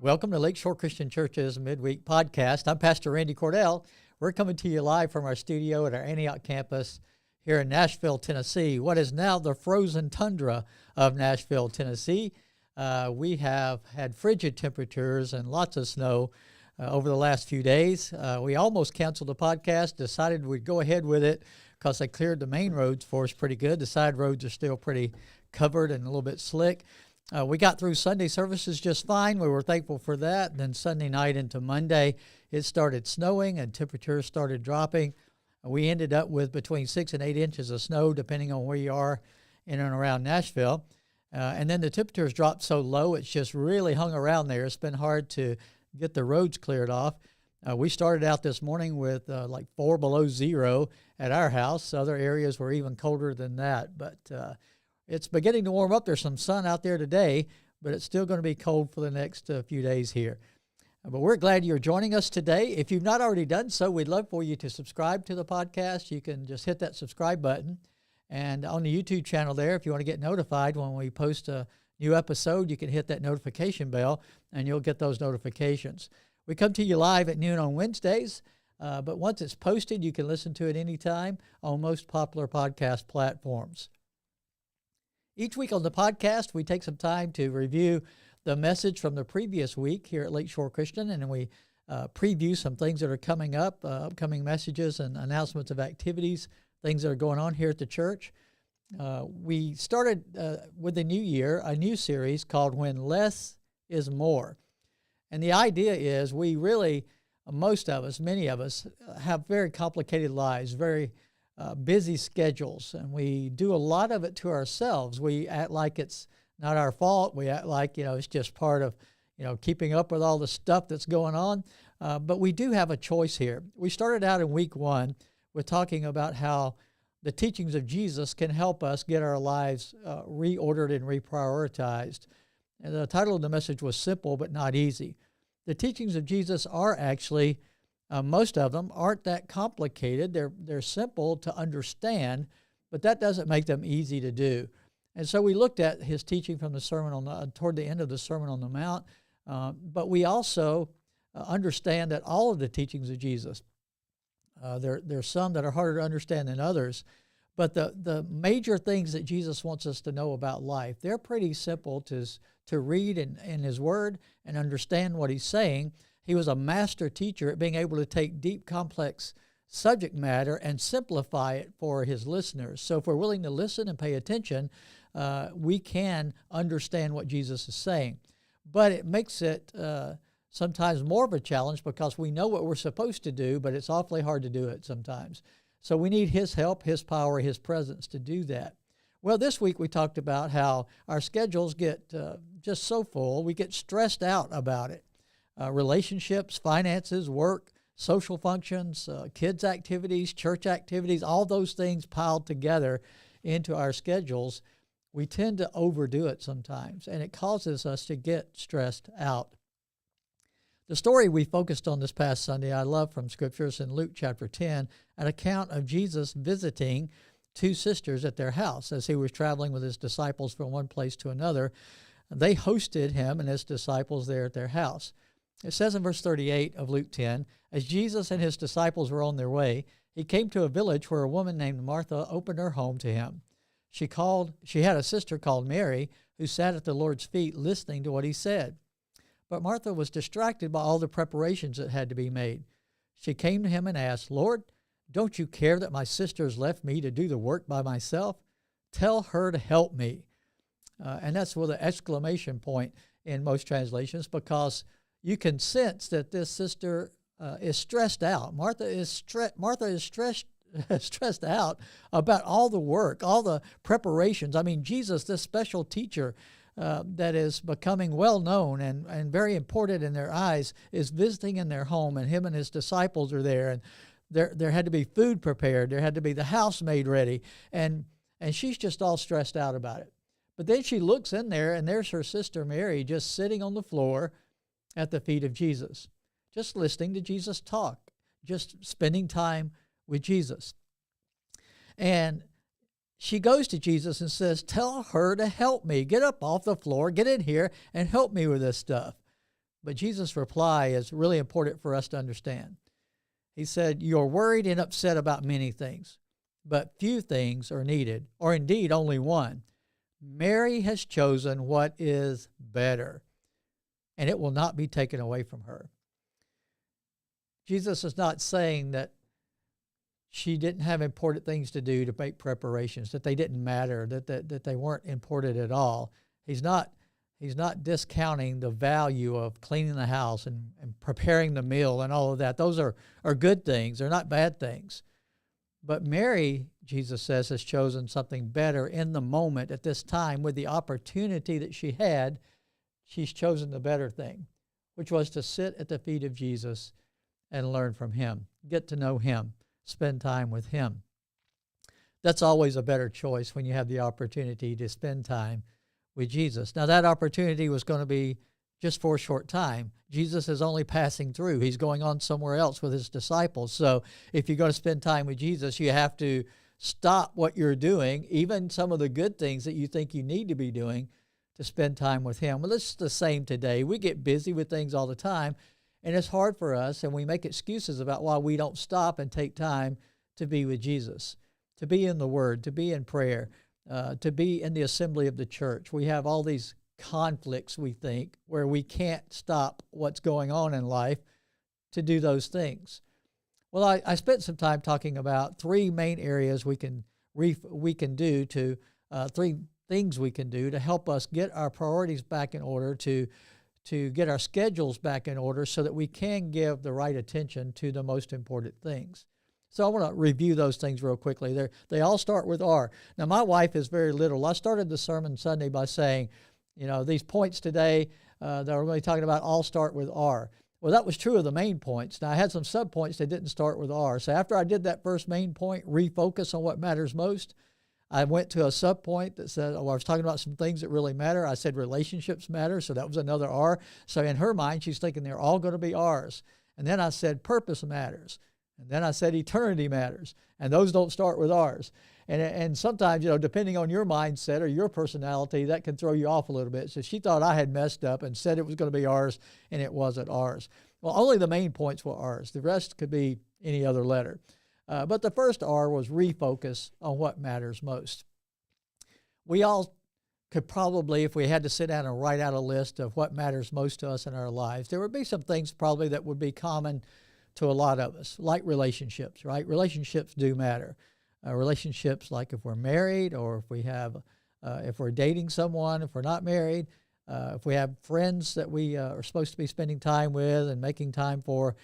Welcome to Lakeshore Christian Church's Midweek podcast. I'm Pastor Randy Cordell. We're coming to you live from our studio at our Antioch campus here in Nashville, Tennessee, what is now the frozen tundra of Nashville, Tennessee. We have had frigid temperatures and lots of snow over the last few days. We almost canceled the podcast, decided we'd go ahead with it because they cleared the main roads for us pretty good. The side roads are still pretty covered and a little bit slick. We got through Sunday services just fine. We were thankful for that. And then Sunday night into Monday, it started snowing and temperatures started dropping. We ended up with between 6 and 8 inches of snow, depending on where you are in and around Nashville. And then the temperatures dropped so low, it's just really hung around there. It's been hard to get the roads cleared off. We started out this morning with like 4 below zero at our house. Other areas were even colder than that. But it's beginning to warm up. There's some sun out there today, but it's still going to be cold for the next few days here. But we're glad you're joining us today. If you've not already done so, we'd love for you to subscribe to the podcast. You can just hit that subscribe button. And on the YouTube channel there, if you want to get notified when we post a new episode, you can hit that notification bell, and you'll get those notifications. We come to you live at noon on Wednesdays, but once it's posted, you can listen to it anytime on most popular podcast platforms. Each week on the podcast, we take some time to review the message from the previous week here at Lakeshore Christian, and we preview some things that are coming up, upcoming messages and announcements of activities, things that are going on here at the church. We started with the new year, a new series called When Less is More. And the idea is we really, most of us, many of us, have very complicated lives, very busy schedules, and we do a lot of it to ourselves. We act like it's not our fault. We act like, it's just part of, keeping up with all the stuff that's going on. But we do have a choice here. We started out in week 1 with talking about how the teachings of Jesus can help us get our lives reordered and reprioritized. And the title of the message was Simple but Not Easy. The teachings of Jesus are actually most of them aren't that complicated. They're simple to understand, but that doesn't make them easy to do. And so we looked at his teaching from the sermon toward the end of the Sermon on the Mount, but we also understand that all of the teachings of Jesus, there's some that are harder to understand than others, but the major things that Jesus wants us to know about life, they're pretty simple to read in his word and understand what he's saying. He was a master teacher at being able to take deep, complex subject matter and simplify it for his listeners. So if we're willing to listen and pay attention, we can understand what Jesus is saying. But it makes it sometimes more of a challenge because we know what we're supposed to do, but it's awfully hard to do it sometimes. So we need his help, his power, his presence to do that. Well, this week we talked about how our schedules get just so full, we get stressed out about it. Relationships, finances, work, social functions, kids' activities, church activities, all those things piled together into our schedules. We tend to overdo it sometimes, and it causes us to get stressed out. The story we focused on this past Sunday, I love from Scriptures in Luke chapter 10, an account of Jesus visiting 2 sisters at their house as he was traveling with his disciples from one place to another. They hosted him and his disciples there at their house. It says in verse 38 of Luke 10, as Jesus and his disciples were on their way, he came to a village where a woman named Martha opened her home to him. She had a sister called Mary who sat at the Lord's feet listening to what he said. But Martha was distracted by all the preparations that had to be made. She came to him and asked, Lord, don't you care that my sister has left me to do the work by myself? Tell her to help me. And that's with an exclamation point in most translations, because you can sense that this sister is stressed out. Martha is stressed out about all the work, all the preparations. I mean, Jesus, this special teacher that is becoming well known and very important in their eyes, is visiting in their home, and him and his disciples are there. And there had to be food prepared. There had to be the house made ready. And she's just all stressed out about it. But then she looks in there, and there's her sister Mary just sitting on the floor at the feet of Jesus, just listening to Jesus talk, just spending time with Jesus. And she goes to Jesus and says, tell her to help me. Get up off the floor, get in here, and help me with this stuff. But Jesus' reply is really important for us to understand. He said, "You're worried and upset about many things, but few things are needed, or indeed only one. Mary has chosen what is better, and it will not be taken away from her." Jesus is not saying that she didn't have important things to do to make preparations, that they didn't matter, that they weren't important at all. He's not discounting the value of cleaning the house and preparing the meal and all of that. Those are good things. They're not bad things. But Mary, Jesus says, has chosen something better in the moment at this time with the opportunity that she had. She's chosen the better thing, which was to sit at the feet of Jesus and learn from him, get to know him, spend time with him. That's always a better choice when you have the opportunity to spend time with Jesus. Now, that opportunity was going to be just for a short time. Jesus is only passing through. He's going on somewhere else with his disciples. So if you're going to spend time with Jesus, you have to stop what you're doing, even some of the good things that you think you need to be doing, to spend time with him. Well, it's the same today. We get busy with things all the time, and it's hard for us, and we make excuses about why we don't stop and take time to be with Jesus, to be in the Word, to be in prayer, to be in the assembly of the church. We have all these conflicts, we think, where we can't stop what's going on in life to do those things. Well, I spent some time talking about three main areas we can do to three things we can do to help us get our priorities back in order, to get our schedules back in order so that we can give the right attention to the most important things. So I want to review those things real quickly. They all start with R. Now, my wife is very literal. I started the sermon Sunday by saying, these points today that we're going to be talking about all start with R. Well, that was true of the main points. Now, I had some sub-points that didn't start with R. So after I did that first main point, refocus on what matters most, I went to a sub-point that said, I was talking about some things that really matter. I said relationships matter, so that was another R. So in her mind, she's thinking they're all going to be R's. And then I said purpose matters. And then I said eternity matters. And those don't start with R's. And sometimes, depending on your mindset or your personality, that can throw you off a little bit. So she thought I had messed up and said it was going to be R's, and it wasn't R's. Well, only the main points were R's. The rest could be any other letter. But the first R was refocus on what matters most. We all could probably, if we had to sit down and write out a list of what matters most to us in our lives, there would be some things probably that would be common to a lot of us, like relationships, right? Relationships do matter. Relationships like if we're married, or if we're dating someone, if we're not married, if we have friends that we are supposed to be spending time with and making time for.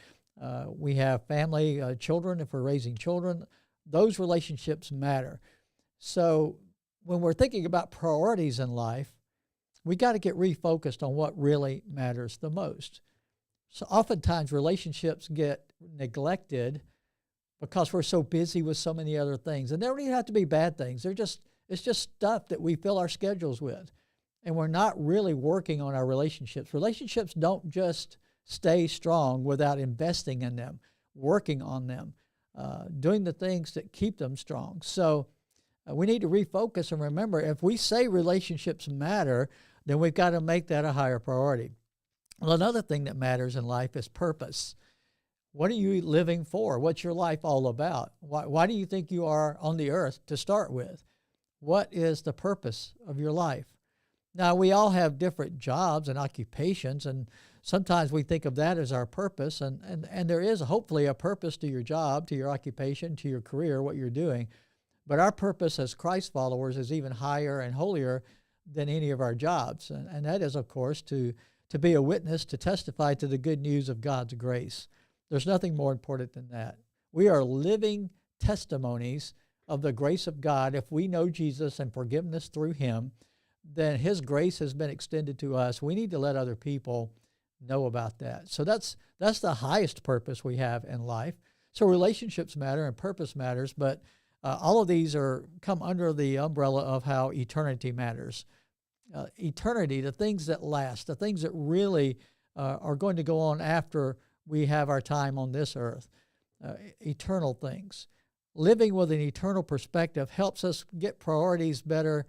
We have family, children, if we're raising children. Those relationships matter. So when we're thinking about priorities in life, we got to get refocused on what really matters the most. So oftentimes relationships get neglected because we're so busy with so many other things. And they don't even have to be bad things. It's just stuff that we fill our schedules with. And we're not really working on our relationships. Relationships don't just stay strong without investing in them, working on them, doing the things that keep them strong. So we need to refocus and remember, if we say relationships matter, then we've got to make that a higher priority. Well, another thing that matters in life is purpose. What are you living for? What's your life all about? Why do you think you are on the earth to start with? What is the purpose of your life? Now, we all have different jobs and occupations, and sometimes we think of that as our purpose, and there is hopefully a purpose to your job, to your occupation, to your career, what you're doing. But our purpose as Christ followers is even higher and holier than any of our jobs, and that is, of course, to be a witness, to testify to the good news of God's grace. There's nothing more important than that. We are living testimonies of the grace of God. If we know Jesus and forgiveness through him, then his grace has been extended to us. We need to let other people know about that. So that's the highest purpose we have in life. So relationships matter and purpose matters, but all of these come under the umbrella of how eternity matters. Eternity, the things that last, the things that really are going to go on after we have our time on this earth, eternal things. Living with an eternal perspective helps us get priorities better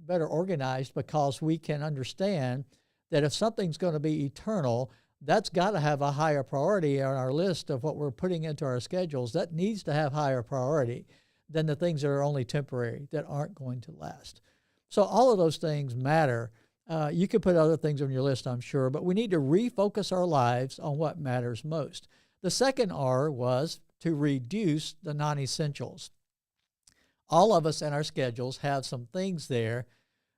organized, because we can understand that if something's going to be eternal, that's got to have a higher priority on our list of what we're putting into our schedules. That needs to have higher priority than the things that are only temporary, that aren't going to last. So all of those things matter. You could put other things on your list, I'm sure, but we need to refocus our lives on what matters most. The second R was to reduce the non-essentials. All of us in our schedules have some things there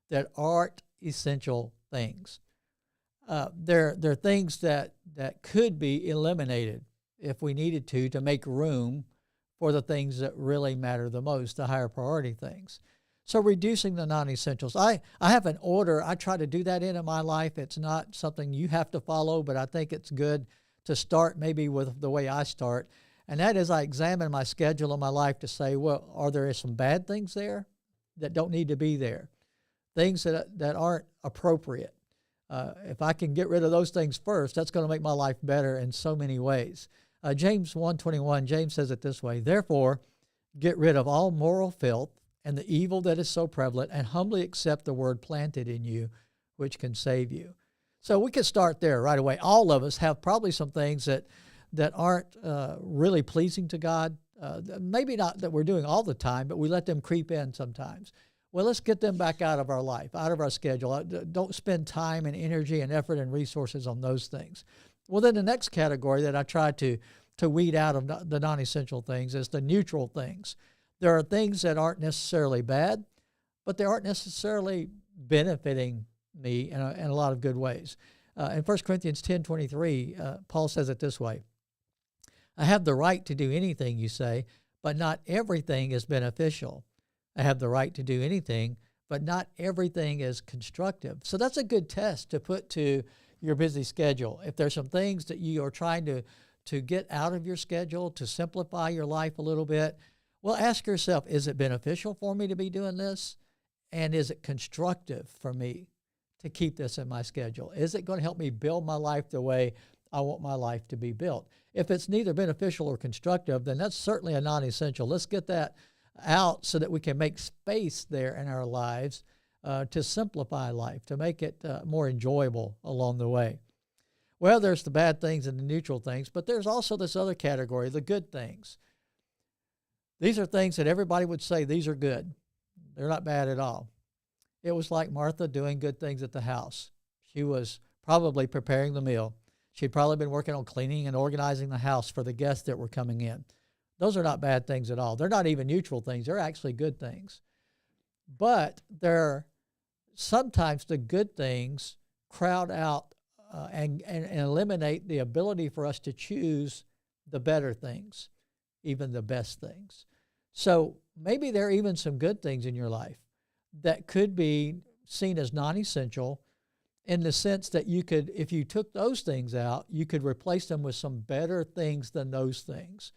that aren't essential things. They're things that could be eliminated if we needed to make room for the things that really matter the most, the higher priority things. So reducing the non-essentials. I have an order I try to do that in my life. It's not something you have to follow, but I think it's good to start maybe with the way I start. And that is I examine my schedule in my life to say, well, are there some bad things there that don't need to be there? Things that aren't appropriate. If I can get rid of those things first, that's going to make my life better in so many ways. James 1:21, James says it this way, therefore, get rid of all moral filth and the evil that is so prevalent, and humbly accept the word planted in you, which can save you. So we could start there right away. All of us have probably some things that aren't really pleasing to God. Maybe not that we're doing all the time, but we let them creep in sometimes. Well, let's get them back out of our life, out of our schedule. Don't spend time and energy and effort and resources on those things. Well, then the next category that I try to weed out of the non-essential things is the neutral things. There are things that aren't necessarily bad, but they aren't necessarily benefiting me in a lot of good ways. In 1 Corinthians 10:23, Paul says it this way, I have the right to do anything, you say, but not everything is beneficial. I have the right to do anything, but not everything is constructive. So that's a good test to put to your busy schedule. If there's some things that you are trying to get out of your schedule, to simplify your life a little bit, well, ask yourself, is it beneficial for me to be doing this? And is it constructive for me to keep this in my schedule? Is it going to help me build my life the way I want my life to be built? If it's neither beneficial or constructive, then that's certainly a non-essential. Let's get that out so that we can make space there in our lives to simplify life, to make it more enjoyable along the way. Well, there's the bad things and the neutral things, but there's also this other category, the good things. These are things that everybody would say, these are good. They're not bad at all. It was like Martha doing good things at the house. She was probably preparing the meal. She'd probably been working on cleaning and organizing the house for the guests that were coming in. Those are not bad things at all. They're not even neutral things. They're actually good things. But sometimes the good things crowd out and eliminate the ability for us to choose the better things, even the best things. So maybe there are even some good things in your life that could be seen as non-essential in the sense that you could, if you took those things out, you could replace them with some better things than those things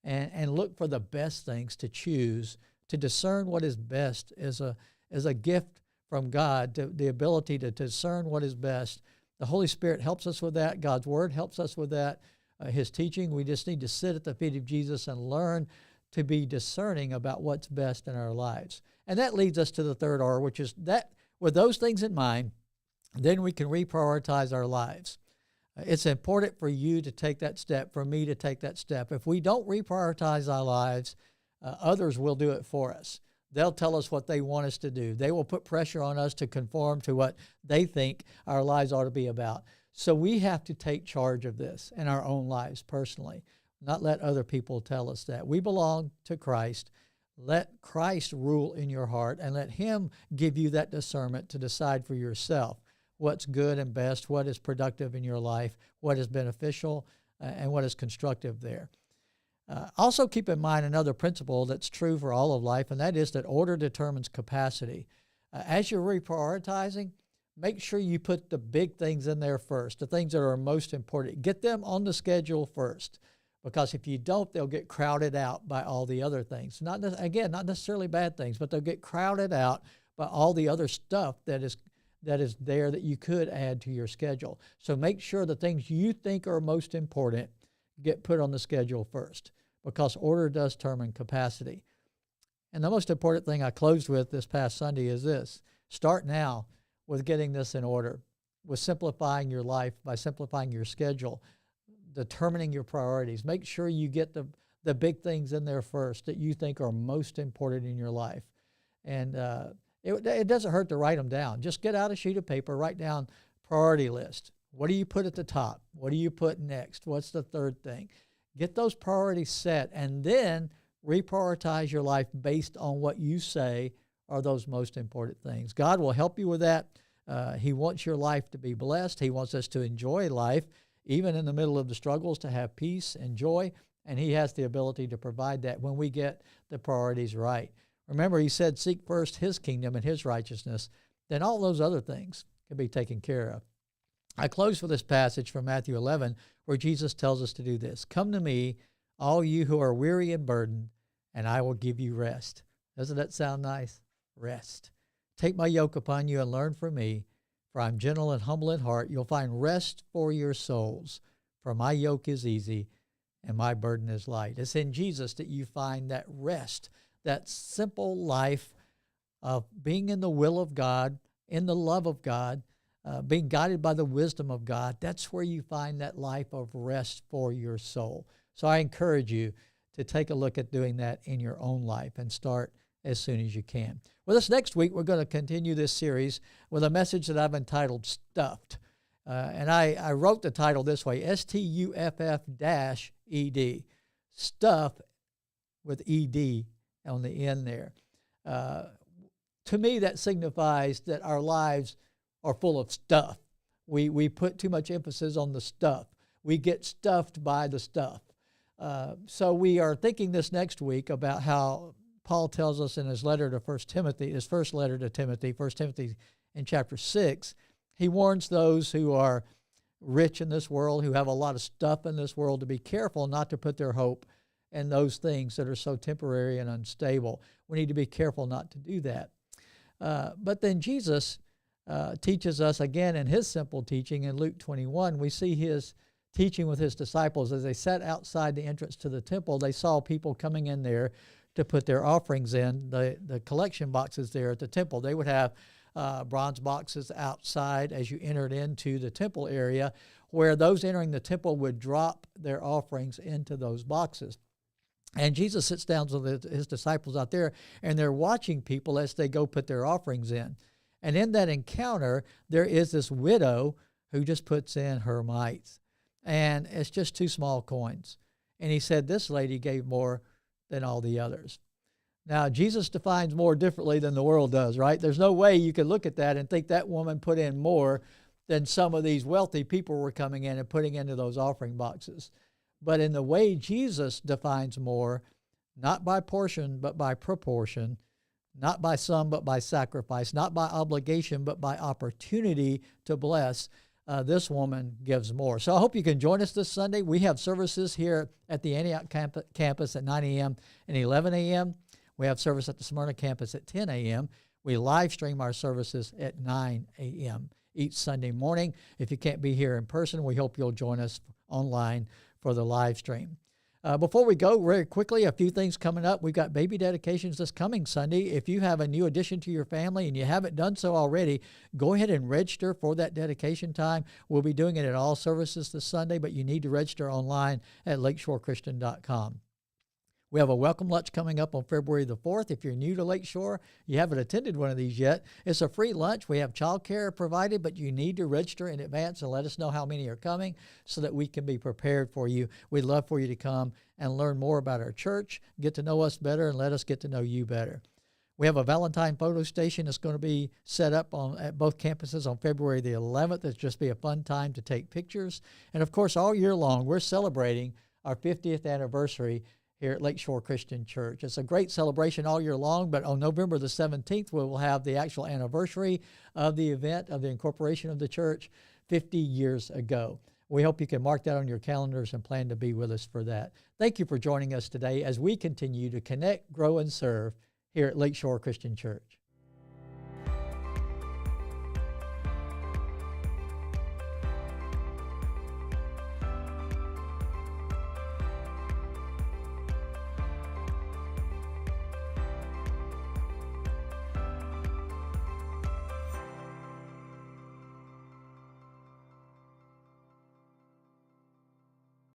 and look for the best things to choose, to discern what is best as a gift from God, the ability to discern what is best. The Holy Spirit helps us with that. God's Word helps us with that. His teaching, we just need to sit at the feet of Jesus and learn to be discerning about what's best in our lives. And that leads us to the third R, which is that with those things in mind, then we can reprioritize our lives. It's important for you to take that step, for me to take that step. If we don't reprioritize our lives, others will do it for us. They'll tell us what they want us to do. They will put pressure on us to conform to what they think our lives ought to be about. So we have to take charge of this in our own lives personally, not let other people tell us that. We belong to Christ. Let Christ rule in your heart and let Him give you that discernment to decide for yourself what's good and best, what is productive in your life, what is beneficial, and what is constructive there. Also keep in mind another principle that's true for all of life, and that is that order determines capacity. As you're reprioritizing, make sure you put the big things in there first, the things that are most important. Get them on the schedule first, because if you don't, they'll get crowded out by all the other things. Not necessarily bad things, but they'll get crowded out by all the other stuff that is there that you could add to your schedule. So make sure the things you think are most important get put on the schedule first, because order does determine capacity. And the most important thing I closed with this past Sunday is this. Start now with getting this in order. with simplifying your life by simplifying your schedule, determining your priorities. Make sure you get the big things in there first that you think are most important in your life. And it doesn't hurt to write them down. Just get out a sheet of paper, write down priority list. What do you put at the top? What do you put next? What's the third thing? Get those priorities set, and then reprioritize your life based on what you say are those most important things. God will help you with that. He wants your life to be blessed. He wants us to enjoy life, even in the middle of the struggles, to have peace and joy, and He has the ability to provide that when we get the priorities right. Remember, He said, seek first His kingdom and His righteousness, then all those other things can be taken care of. I close with this passage from Matthew 11, where Jesus tells us to do this. Come to me, all you who are weary and burdened, and I will give you rest. Doesn't that sound nice? Rest. Take my yoke upon you and learn from me, for I'm gentle and humble in heart. You'll find rest for your souls, for my yoke is easy and my burden is light. It's in Jesus that you find that rest, that simple life of being in the will of God, in the love of God, being guided by the wisdom of God. That's where you find that life of rest for your soul. So I encourage you to take a look at doing that in your own life and start as soon as you can. Well, this next week, we're going to continue this series with a message that I've entitled Stuffed. And I wrote the title this way, STUFF-ED, stuff with ED on the end there. To me, that signifies that our lives are full of stuff. We put too much emphasis on the stuff. We get stuffed by the stuff. So we are thinking this next week about how Paul tells us in his letter to 1 Timothy, his first letter to Timothy, 1 Timothy in chapter 6, he warns those who are rich in this world, who have a lot of stuff in this world, to be careful not to put their hope in those things that are so temporary and unstable. We need to be careful not to do that. But then Jesus teaches us again in his simple teaching in Luke 21. We see his teaching with his disciples as they sat outside the entrance to the temple. They saw people coming in there to put their offerings in, the collection boxes there at the temple. They would have bronze boxes outside as you entered into the temple area, where those entering the temple would drop their offerings into those boxes. And Jesus sits down with his disciples out there, and they're watching people as they go put their offerings in. And in that encounter, there is this widow who just puts in her mites. And it's just 2 small coins. And he said, this lady gave more than all the others. Now, Jesus defines more differently than the world does, right? There's no way you could look at that and think that woman put in more than some of these wealthy people were coming in and putting into those offering boxes. But in the way Jesus defines more, not by portion, but by proportion, not by sum, but by sacrifice, not by obligation, but by opportunity to bless, this woman gives more. So I hope you can join us this Sunday. We have services here at the Antioch campus at 9 a.m. and 11 a.m. We have service at the Smyrna campus at 10 a.m. We live stream our services at 9 a.m. each Sunday morning. If you can't be here in person, we hope you'll join us online for the live stream. Before we go, very quickly, a few things coming up. We've got baby dedications this coming Sunday. If you have a new addition to your family and you haven't done so already, go ahead and register for that dedication time. We'll be doing it at all services this Sunday, but you need to register online at lakeshorechristian.com. We have a welcome lunch coming up on February the 4th. If you're new to Lakeshore, you haven't attended one of these yet, it's a free lunch. We have childcare provided, but you need to register in advance and let us know how many are coming so that we can be prepared for you. We'd love for you to come and learn more about our church, get to know us better, and let us get to know you better. We have a Valentine photo station that's going to be set up at both campuses on February the 11th. It'll just be a fun time to take pictures. And, of course, all year long, we're celebrating our 50th anniversary here at Lakeshore Christian Church. It's a great celebration all year long, but on November the 17th, we will have the actual anniversary of the event of the incorporation of the church 50 years ago. We hope you can mark that on your calendars and plan to be with us for that. Thank you for joining us today as we continue to connect, grow, and serve here at Lakeshore Christian Church.